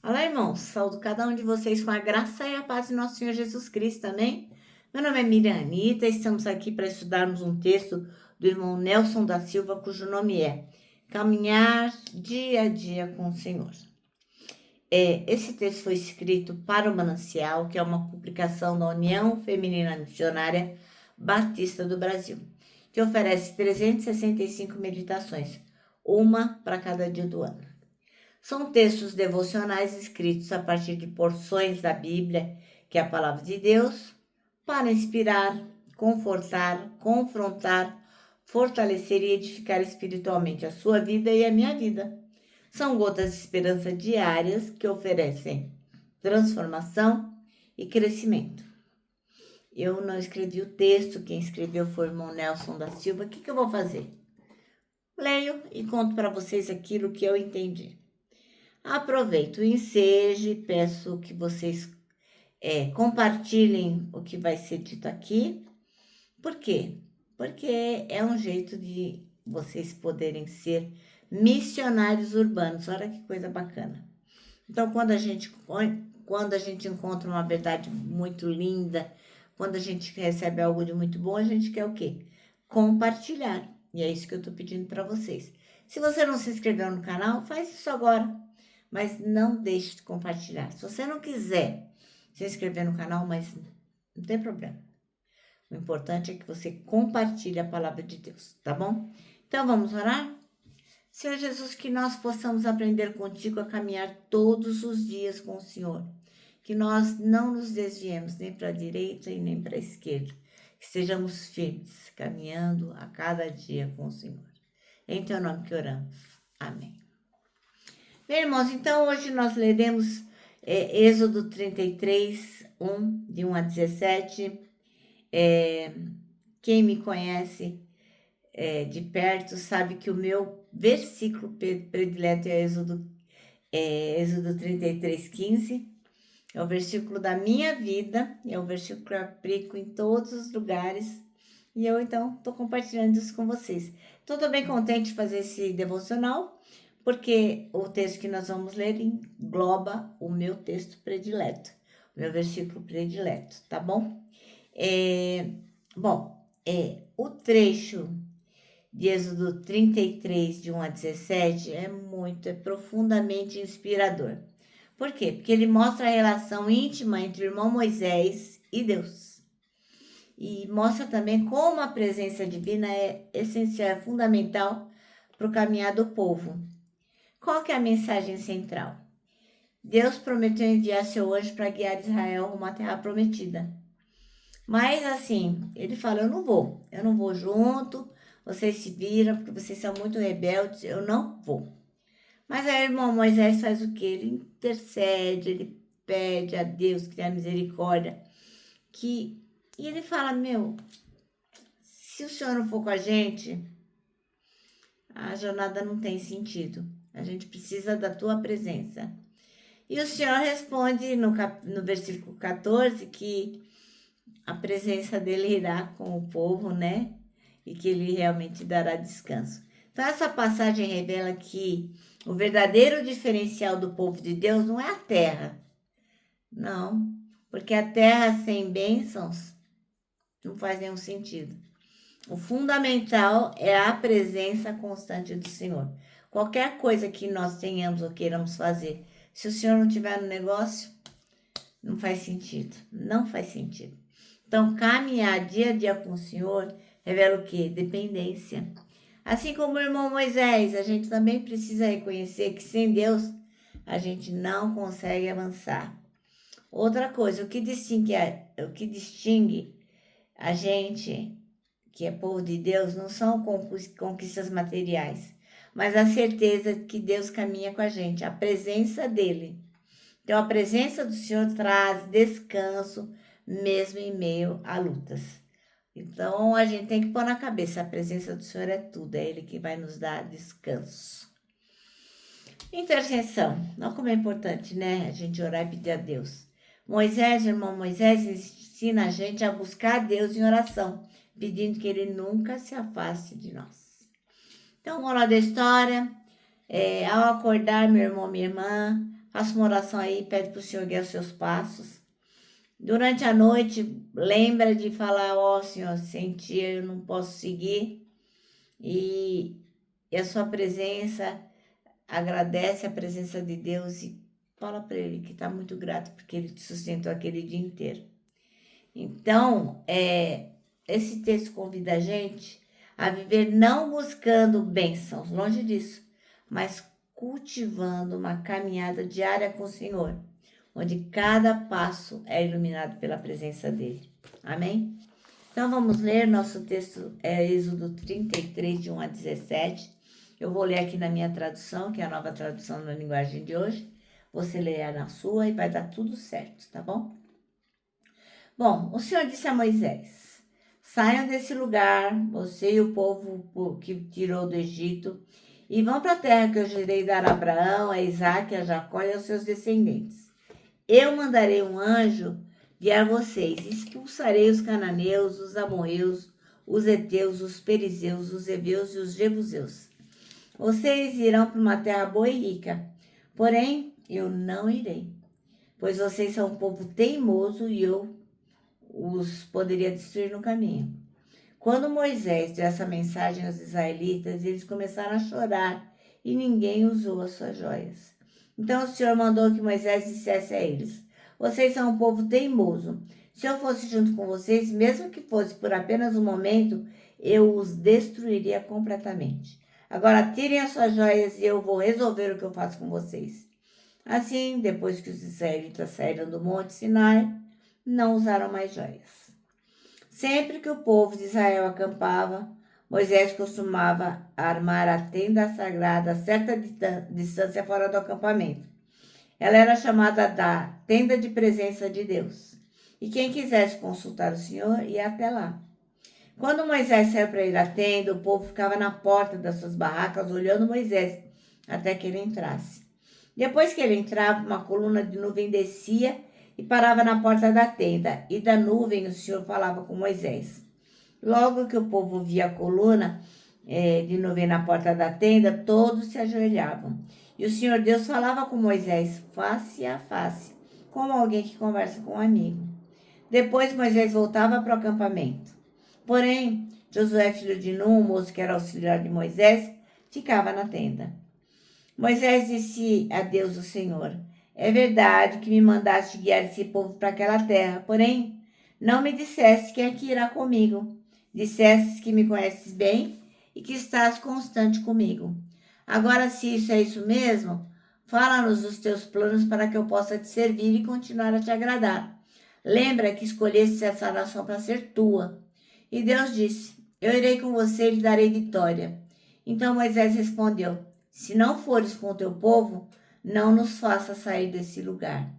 Olá, irmãos. Saúdo cada um de vocês com a graça e a paz de nosso Senhor Jesus Cristo, amém? Meu nome é Miriam Anitta, estamos aqui para estudarmos um texto do irmão Nelson da Silva, cujo nome é Caminhar Dia a Dia com o Senhor. Esse texto foi escrito para o Manancial, que é uma publicação da União Feminina Missionária Batista do Brasil, que oferece 365 meditações, uma para cada dia do ano. São textos devocionais escritos a partir de porções da Bíblia, que é a palavra de Deus, para inspirar, confortar, confrontar, fortalecer e edificar espiritualmente a sua vida e a minha vida. São gotas de esperança diárias que oferecem transformação e crescimento. Eu não escrevi o texto, quem escreveu foi o irmão Nelson da Silva. O que eu vou fazer? Leio e conto para vocês aquilo que eu entendi. Aproveito o ensejo e peço que vocês compartilhem o que vai ser dito aqui. Por quê? Porque é um jeito de vocês poderem ser missionários urbanos. Olha que coisa bacana. Então, quando a gente encontra uma verdade muito linda, quando a gente recebe algo de muito bom, a gente quer o quê? Compartilhar. E é isso que eu estou pedindo para vocês. Se você não se inscreveu no canal, faz isso agora. Mas não deixe de compartilhar. Se você não quiser se inscrever no canal, mas não tem problema. O importante é que você compartilhe a palavra de Deus, tá bom? Então vamos orar? Senhor Jesus, que nós possamos aprender contigo a caminhar todos os dias com o Senhor. Que nós não nos desviemos nem para a direita e nem para a esquerda. Que sejamos firmes, caminhando a cada dia com o Senhor. Em teu nome que oramos. Amém. Bem, irmãos, então hoje nós leremos Êxodo 33, de 1 a 17. Quem me conhece de perto sabe que o meu versículo predileto é Êxodo 33, 15. É o versículo da minha vida, é o versículo que eu aplico em todos os lugares. E eu, então, estou compartilhando isso com vocês. Então, estou bem contente de fazer esse devocional, porque o texto que nós vamos ler engloba o meu texto predileto, o meu versículo predileto, tá bom? O trecho de Êxodo 33, de 1 a 17, é profundamente inspirador. Por quê? Porque ele mostra a relação íntima entre o irmão Moisés e Deus. E mostra também como a presença divina é essencial, é fundamental para o caminhar do povo. Qual que é a mensagem central? Deus prometeu enviar seu anjo para guiar Israel rumo à terra prometida. Mas assim, ele fala, eu não vou junto, vocês se viram porque vocês são muito rebeldes, eu não vou. Mas aí o irmão Moisés faz o quê? Ele intercede, ele pede a Deus que tenha misericórdia, e ele fala, se o Senhor não for com a gente, a jornada não tem sentido. A gente precisa da tua presença. E o Senhor responde no versículo 14 que a presença dele irá com o povo, né? E que ele realmente dará descanso. Então, essa passagem revela que o verdadeiro diferencial do povo de Deus não é a terra. Não, porque a terra sem bênçãos não faz nenhum sentido. O fundamental é a presença constante do Senhor. Qualquer coisa que nós tenhamos ou queiramos fazer, se o Senhor não tiver no negócio, não faz sentido. Não faz sentido. Então, caminhar dia a dia com o Senhor revela o quê? Dependência. Assim como o irmão Moisés, a gente também precisa reconhecer que sem Deus a gente não consegue avançar. Outra coisa, o que distingue a gente, que é povo de Deus, não são conquistas materiais, mas a certeza que Deus caminha com a gente, a presença dele. Então, a presença do Senhor traz descanso, mesmo em meio a lutas. Então, a gente tem que pôr na cabeça, a presença do Senhor é tudo, é Ele que vai nos dar descanso. Intercessão. Olha como é importante, né? A gente orar e pedir a Deus. O irmão Moisés, ensina a gente a buscar a Deus em oração, pedindo que Ele nunca se afaste de nós. Então, moral da história, ao acordar, meu irmão, minha irmã, faça uma oração aí, pede para o Senhor guiar os seus passos. Durante a noite, lembra de falar, ó Senhor, sem ti eu não posso seguir. E a sua presença, agradece a presença de Deus e fala para ele que está muito grato porque ele te sustentou aquele dia inteiro. Então, esse texto convida a gente a viver não buscando bênçãos, longe disso, mas cultivando uma caminhada diária com o Senhor, onde cada passo é iluminado pela presença dele. Amém? Então, vamos ler, nosso texto é Êxodo 33, de 1 a 17. Eu vou ler aqui na minha tradução, que é a nova tradução na linguagem de hoje. Você lê na sua e vai dar tudo certo, tá bom? Bom, o Senhor disse a Moisés, saiam desse lugar, você e o povo que tirou do Egito, e vão para a terra que eu jurei dar a Abraão, a Isaque, a Jacó e aos seus descendentes. Eu mandarei um anjo guiar vocês, expulsarei os cananeus, os amorreus, os heteus, os perizeus, os heveus e os jebuseus. Vocês irão para uma terra boa e rica, porém eu não irei, pois vocês são um povo teimoso e eu os poderia destruir no caminho. Quando Moisés deu essa mensagem aos israelitas, eles começaram a chorar e ninguém usou as suas joias. Então o Senhor mandou que Moisés dissesse a eles, vocês são um povo teimoso. Se eu fosse junto com vocês, mesmo que fosse por apenas um momento, eu os destruiria completamente. Agora tirem as suas joias e eu vou resolver o que eu faço com vocês. Assim, depois que os israelitas saíram do Monte Sinai, não usaram mais joias. Sempre que o povo de Israel acampava, Moisés costumava armar a tenda sagrada a certa distância fora do acampamento. Ela era chamada da tenda de presença de Deus. E quem quisesse consultar o Senhor ia até lá. Quando Moisés saiu para ir à tenda, o povo ficava na porta das suas barracas olhando Moisés até que ele entrasse. Depois que ele entrava, uma coluna de nuvem descia e parava na porta da tenda, e da nuvem o Senhor falava com Moisés. Logo que o povo via a coluna de nuvem na porta da tenda, todos se ajoelhavam. E o Senhor Deus falava com Moisés face a face, como alguém que conversa com um amigo. Depois Moisés voltava para o acampamento. Porém, Josué, filho de Nun, o moço que era auxiliar de Moisés, ficava na tenda. Moisés disse a Deus, o Senhor, é verdade que me mandaste guiar esse povo para aquela terra, porém, não me disseste quem é que irá comigo. Disseste que me conheces bem e que estás constante comigo. Agora, se isso é isso mesmo, fala-nos os teus planos para que eu possa te servir e continuar a te agradar. Lembra que escolheste essa nação para ser tua. E Deus disse, eu irei com você e lhe darei vitória. Então Moisés respondeu, se não fores com o teu povo, não nos faça sair desse lugar.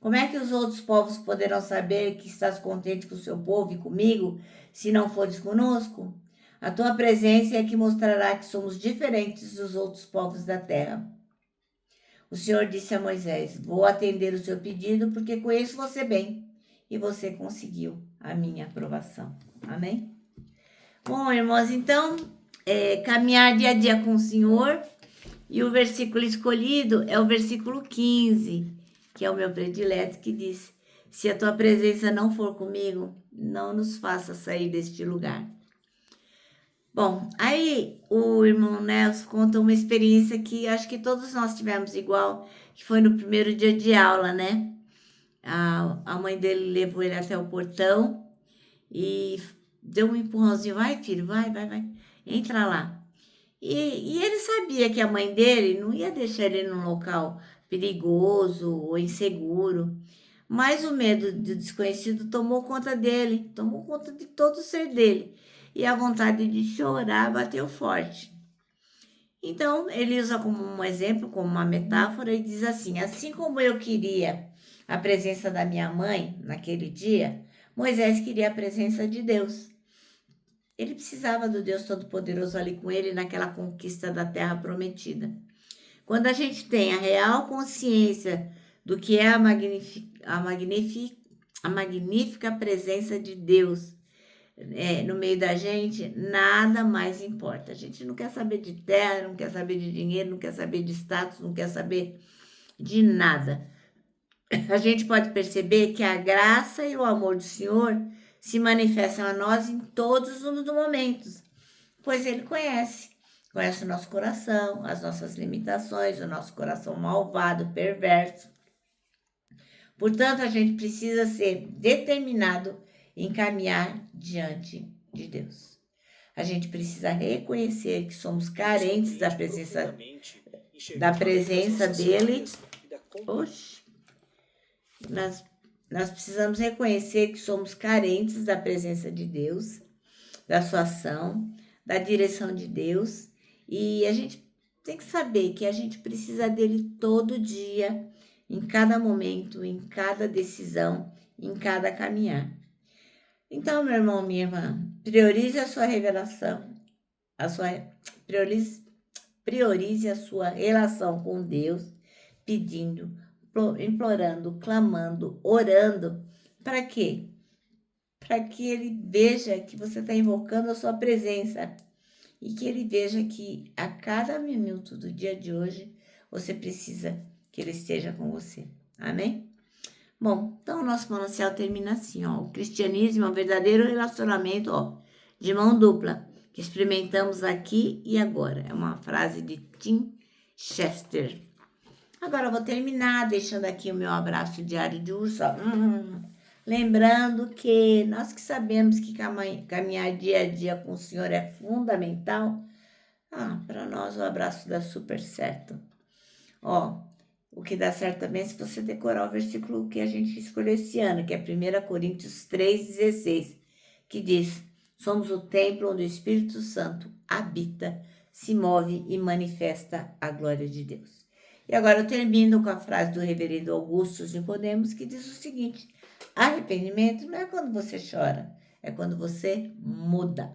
Como é que os outros povos poderão saber que estás contente com o seu povo e comigo, se não fores conosco? A tua presença é que mostrará que somos diferentes dos outros povos da terra. O Senhor disse a Moisés, vou atender o seu pedido porque conheço você bem e você conseguiu a minha aprovação. Amém? Bom, irmãos, então, caminhar dia a dia com o Senhor. E o versículo escolhido é o versículo 15, que é o meu predileto, que diz, se a tua presença não for comigo, não nos faça sair deste lugar. Bom, aí o irmão Nelson conta uma experiência que acho que todos nós tivemos igual, que foi no primeiro dia de aula, né? A mãe dele levou ele até o portão e deu um empurrãozinho, vai filho, vai, entra lá. E ele sabia que a mãe dele não ia deixar ele num local perigoso ou inseguro, mas o medo do desconhecido tomou conta dele, tomou conta de todo o ser dele, e a vontade de chorar bateu forte. Então, ele usa como um exemplo, como uma metáfora, e diz assim como eu queria a presença da minha mãe naquele dia, Moisés queria a presença de Deus. Ele precisava do Deus Todo-Poderoso ali com ele naquela conquista da terra prometida. Quando a gente tem a real consciência do que é a magnífica presença de Deus no meio da gente, nada mais importa. A gente não quer saber de terra, não quer saber de dinheiro, não quer saber de status, não quer saber de nada. A gente pode perceber que a graça e o amor do Senhor se manifestam a nós em todos os momentos, pois Ele conhece o nosso coração, as nossas limitações, o nosso coração malvado, perverso. Portanto, a gente precisa ser determinado em caminhar diante de Deus. A gente precisa reconhecer que somos carentes da presença dele. Oxe. Nós precisamos reconhecer que somos carentes da presença de Deus, da sua ação, da direção de Deus. E a gente tem que saber que a gente precisa dele todo dia, em cada momento, em cada decisão, em cada caminhar. Então, meu irmão, minha irmã, priorize a sua revelação, priorize a sua relação com Deus, pedindo, implorando, clamando, orando. Para quê? Para que ele veja que você está invocando a sua presença e que ele veja que a cada minuto do dia de hoje você precisa que ele esteja com você. Amém? Bom, então o nosso manancial termina assim, ó. O cristianismo é um verdadeiro relacionamento, ó, de mão dupla, que experimentamos aqui e agora. É uma frase de Tim Chester. Agora eu vou terminar deixando aqui o meu abraço diário de urso, ó. Lembrando que nós que sabemos que caminhar dia a dia com o Senhor é fundamental, para nós o abraço dá super certo. Ó, o que dá certo também é se você decorar o versículo que a gente escolheu esse ano, que é 1 Coríntios 3,16, que diz: somos o templo onde o Espírito Santo habita, se move e manifesta a glória de Deus. E agora eu termino com a frase do reverendo Augusto Nicodemos, que diz o seguinte: arrependimento não é quando você chora, é quando você muda.